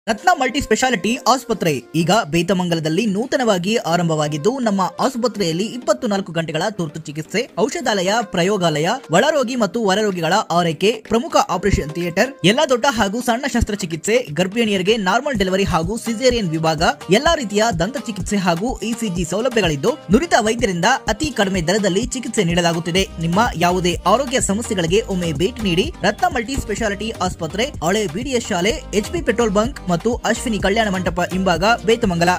ರತ್ನ multi speciality ಆಸ್ಪತ್ರೆ ಈಗ ಬೇತಮಂಗಲದಲ್ಲಿ ನೂತನವಾಗಿ ಆರಂಭವಾಗಿದ್ದು, ನಮ್ಮ ಆಸ್ಪತ್ರೆಯಲ್ಲಿ 24 ಗಂಟೆಗಳ ತುರ್ತು ಚಿಕಿತ್ಸೆ, ಔಷಧಾಲಯ, ಪ್ರಯೋಗಾಲಯ, ಒಳರೋಗಿ ಮತ್ತು ಹೊರರೋಗಿಗಳ ಆರೈಕೆ, ಪ್ರಮುಖ ಆಪರೇಷನ್ ಥಿಯೇಟರ್, ಎಲ್ಲಾ ದೊಡ್ಡ ಹಾಗೂ ಸಣ್ಣ ಶಸ್ತ್ರಚಿಕಿತ್ಸೆ, ಗರ್ಭಿಣಿಯರಿಗೆ ನಾರ್ಮಲ್ ಡೆಲಿವರಿ ಹಾಗೂ ಸಿಸೇರಿಯನ್ ವಿಭಾಗ, ಎಲ್ಲಾ ರೀತಿಯ ದಂತ ಚಿಕಿತ್ಸೆ ಹಾಗೂ ಇಸಿಜಿ ಸೌಲಭ್ಯಗಳಿದ್ದು, ನುರಿತ ವೈದ್ಯರಿಂದ ಅತಿ ಕಡಿಮೆ ದರದಲ್ಲಿ ಚಿಕಿತ್ಸೆ ನೀಡಲಾಗುತ್ತಿದೆ. ನಿಮ್ಮ ಯಾವುದೇ ಆರೋಗ್ಯ ಸಮಸ್ಯೆಗಳಿಗೆ ಒಮ್ಮೆ ಭೇಟಿ ನೀಡಿ. ರತ್ನ ಮಲ್ಟಿ ಸ್ಪೆಷಾಲಿಟಿ ಆಸ್ಪತ್ರೆ, ಹಳೆ ಬಿಡಿಎಸ್ ಶಾಲೆ, HP ಪೆಟ್ರೋಲ್ ಬಂಕ್ ಮತ್ತು ಅಶ್ವಿನಿ ಕಲ್ಯಾಣ ಮಂಟಪ ಹಿಂಭಾಗ, ಬೇತಮಂಗಲ.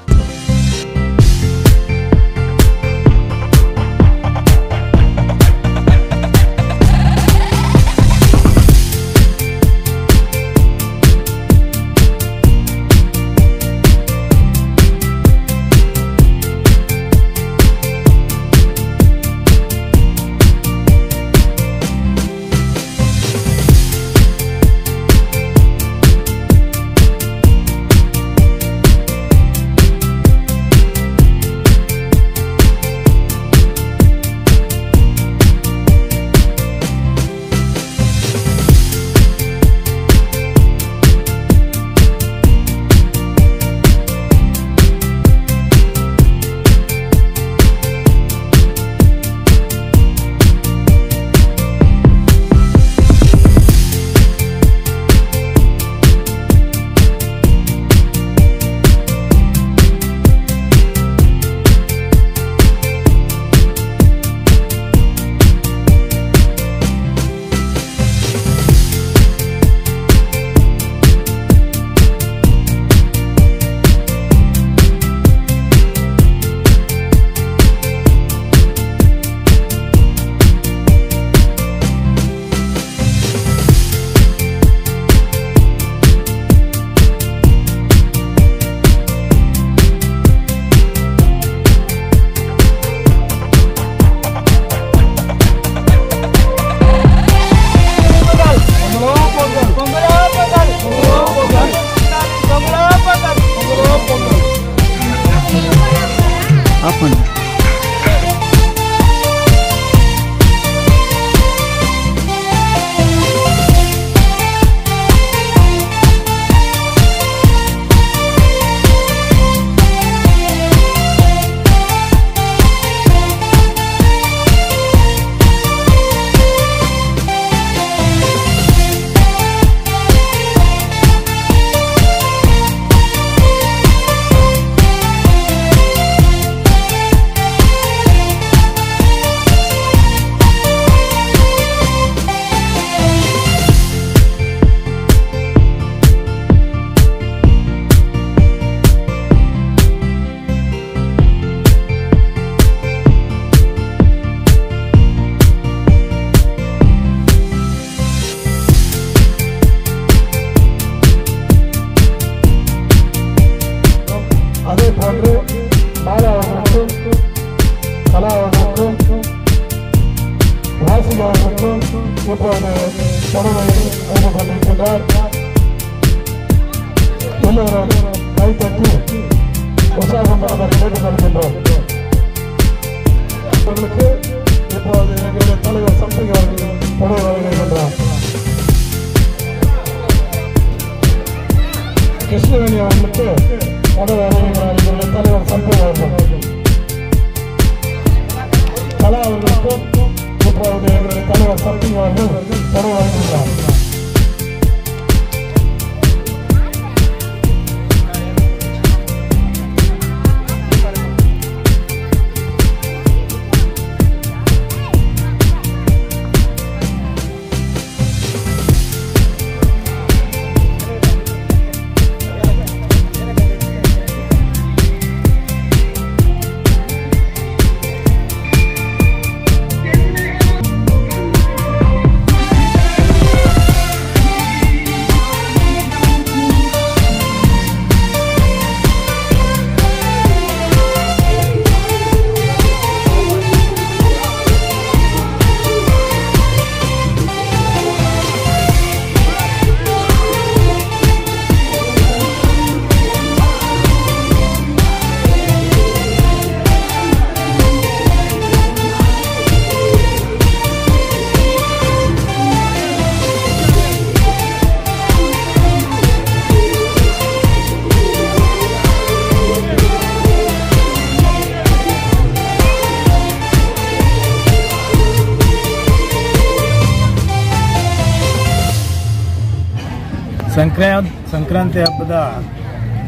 ಸಂಕ್ರಾಂತಿ ಹಬ್ಬದ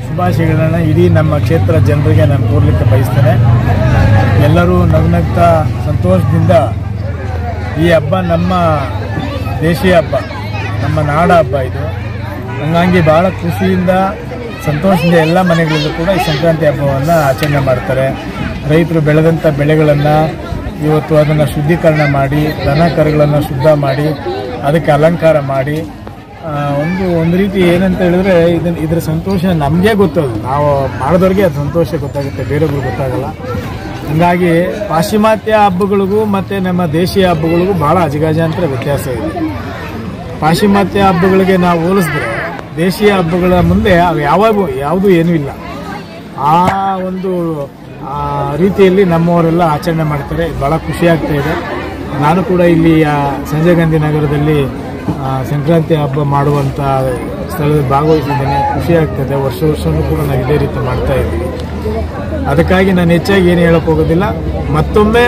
ಶುಭಾಶಯಗಳನ್ನು ಇಡೀ ನಮ್ಮ ಕ್ಷೇತ್ರ ಜನರಿಗೆ ನಾನು ಕೋರಲಿಕ್ಕೆ ಬಯಸ್ತೇನೆ. ಎಲ್ಲರೂ ನಗ್ನಗ್ತಾ ಸಂತೋಷದಿಂದ ಈ ಹಬ್ಬ ನಮ್ಮ ದೇಶೀಯ ಹಬ್ಬ, ನಮ್ಮ ನಾಡ ಹಬ್ಬ ಇದು. ಹಂಗಾಗಿ ಭಾಳ ಖುಷಿಯಿಂದ ಸಂತೋಷದಿಂದ ಎಲ್ಲ ಮನೆಗಳಲ್ಲೂ ಕೂಡ ಈ ಸಂಕ್ರಾಂತಿ ಹಬ್ಬವನ್ನು ಆಚರಣೆ ಮಾಡ್ತಾರೆ. ರೈತರು ಬೆಳೆದಂಥ ಬೆಳೆಗಳನ್ನು ಇವತ್ತು ಅದನ್ನು ಶುದ್ಧೀಕರಣ ಮಾಡಿ, ದನ ಕರುಗಳನ್ನು ಶುದ್ಧ ಮಾಡಿ, ಅದಕ್ಕೆ ಅಲಂಕಾರ ಮಾಡಿ, ಒಂದು ರೀತಿ ಏನಂತ ಹೇಳಿದ್ರೆ ಇದರ ಸಂತೋಷ ನಮಗೆ ಗೊತ್ತದು, ನಾವು ಮಾಡಿದವ್ರಿಗೆ ಅದು ಸಂತೋಷ ಗೊತ್ತಾಗುತ್ತೆ, ಬೇರೆಯವ್ರಿಗೆ ಗೊತ್ತಾಗಲ್ಲ. ಹಂಗಾಗಿ ಪಾಶ್ಚಿಮಾತ್ಯ ಹಬ್ಬಗಳಿಗೂ ಮತ್ತು ನಮ್ಮ ದೇಶೀಯ ಹಬ್ಬಗಳಿಗೂ ಭಾಳ ಅಜಗಜಾಂತರ ವ್ಯತ್ಯಾಸ ಇದೆ. ಪಾಶ್ಚಿಮಾತ್ಯ ಹಬ್ಬಗಳಿಗೆ ನಾವು ಹೋಲಿಸಿದ್ರೆ ದೇಶೀಯ ಹಬ್ಬಗಳ ಮುಂದೆ ಅವು ಯಾವುದೂ ಏನೂ ಇಲ್ಲ. ಆ ಒಂದು ರೀತಿಯಲ್ಲಿ ನಮ್ಮವರೆಲ್ಲ ಆಚರಣೆ ಮಾಡ್ತಾರೆ. ಭಾಳ ಖುಷಿಯಾಗ್ತಾ ಇದೆ. ನಾನು ಕೂಡ ಇಲ್ಲಿ ಸಂಜಯ್ ಗಾಂಧಿ ನಗರದಲ್ಲಿ ಸಂಕ್ರಾಂತಿ ಹಬ್ಬ ಮಾಡುವಂಥ ಸ್ಥಳದಲ್ಲಿ ಭಾಗವಹಿಸಿದ್ದೇನೆ. ಖುಷಿಯಾಗ್ತದೆ. ವರ್ಷವೂ ಕೂಡ ನಾವು ಇದೇ ರೀತಿ ಮಾಡ್ತಾ ಇದ್ದೀವಿ. ಅದಕ್ಕಾಗಿ ನಾನು ಹೆಚ್ಚಾಗಿ ಏನು ಹೇಳಕ್ಕೆ ಹೋಗೋದಿಲ್ಲ. ಮತ್ತೊಮ್ಮೆ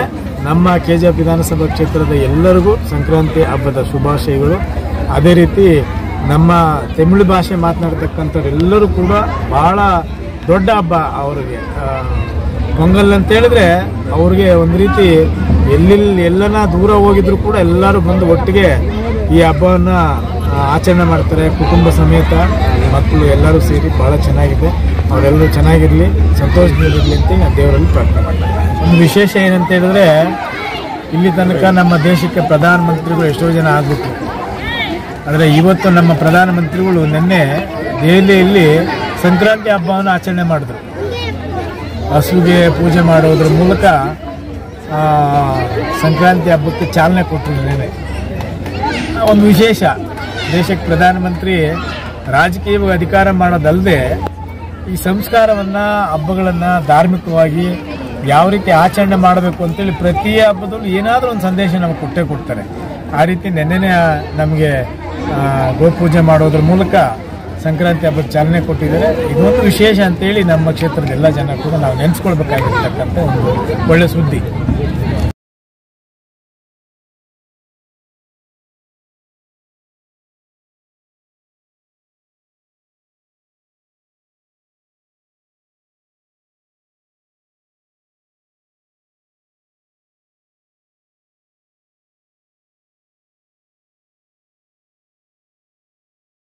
ನಮ್ಮ ಕೆಜಿಎಫ್ ವಿಧಾನಸಭಾ ಕ್ಷೇತ್ರದ ಎಲ್ಲರಿಗೂ ಸಂಕ್ರಾಂತಿ ಹಬ್ಬದ ಶುಭಾಶಯಗಳು. ಅದೇ ರೀತಿ ನಮ್ಮ ತಮಿಳು ಭಾಷೆ ಮಾತನಾಡ್ತಕ್ಕಂಥವ್ರೆಲ್ಲರೂ ಕೂಡ ಭಾಳ ದೊಡ್ಡ ಹಬ್ಬ ಅವರಿಗೆ. ಪೊಂಗಲ್ ಅಂತ ಹೇಳಿದ್ರೆ ಅವ್ರಿಗೆ ಒಂದು ರೀತಿ ಎಲ್ಲನ ದೂರ ಹೋಗಿದ್ರು ಕೂಡ ಎಲ್ಲರೂ ಬಂದು ಒಟ್ಟಿಗೆ ಈ ಹಬ್ಬವನ್ನು ಆಚರಣೆ ಮಾಡ್ತಾರೆ. ಕುಟುಂಬ ಸಮೇತ ಮಕ್ಕಳು ಎಲ್ಲರೂ ಸೇರಿ ಭಾಳ ಚೆನ್ನಾಗಿದೆ. ಅವರೆಲ್ಲರೂ ಚೆನ್ನಾಗಿರಲಿ, ಸಂತೋಷದಿಂದಿರಲಿ ಅಂತ ನಾನು ದೇವರಲ್ಲಿ ಪ್ರಾರ್ಥನೆ ಮಾಡ್ತೀನಿ. ಒಂದು ವಿಶೇಷ ಏನಂತ ಹೇಳಿದ್ರೆ, ಇಲ್ಲಿ ತನಕ ನಮ್ಮ ದೇಶಕ್ಕೆ ಪ್ರಧಾನಮಂತ್ರಿಗಳು ಎಷ್ಟೋ ಜನ ಆಗ್ಬಿಟ್ರು. ಆದರೆ ಇವತ್ತು ನಮ್ಮ ಪ್ರಧಾನಮಂತ್ರಿಗಳು ನಿನ್ನೆ ದೆಹಲಿಯಲ್ಲಿ ಸಂಕ್ರಾಂತಿ ಹಬ್ಬವನ್ನು ಆಚರಣೆ ಮಾಡಿದ್ರು. ಹಸುಗೆ ಪೂಜೆ ಮಾಡೋದ್ರ ಮೂಲಕ ಸಂಕ್ರಾಂತಿ ಹಬ್ಬಕ್ಕೆ ಚಾಲನೆ ಕೊಟ್ಟರು. ನಿನ್ನೆ ಒಂದು ವಿಶೇಷ, ದೇಶಕ್ಕೆ ಪ್ರಧಾನಮಂತ್ರಿ ರಾಜಕೀಯ ಅಧಿಕಾರ ಮಾಡೋದಲ್ಲದೆ ಈ ಸಂಸ್ಕಾರವನ್ನು, ಹಬ್ಬಗಳನ್ನು ಧಾರ್ಮಿಕವಾಗಿ ಯಾವ ರೀತಿ ಆಚರಣೆ ಮಾಡಬೇಕು ಅಂತೇಳಿ ಪ್ರತಿ ಹಬ್ಬದಲ್ಲೂ ಏನಾದರೂ ಒಂದು ಸಂದೇಶ ನಮಗೆ ಕೊಟ್ಟೇ ಕೊಡ್ತಾರೆ. ಆ ರೀತಿ ನೆನ್ನೆನೇ ನಮಗೆ ಗೋಪೂಜೆ ಮಾಡೋದ್ರ ಮೂಲಕ ಸಂಕ್ರಾಂತಿ ಹಬ್ಬಕ್ಕೆ ಚಾಲನೆ ಕೊಟ್ಟಿದ್ದಾರೆ. ಇದೊಂದು ವಿಶೇಷ ಅಂತೇಳಿ ನಮ್ಮ ಕ್ಷೇತ್ರದ ಎಲ್ಲ ಜನ ಕೂಡ ನಾವು ನೆನೆಸ್ಕೊಳ್ಬೇಕಾಗಿರ್ತಕ್ಕಂಥ ಒಂದು ಒಳ್ಳೆ ಸುದ್ದಿ.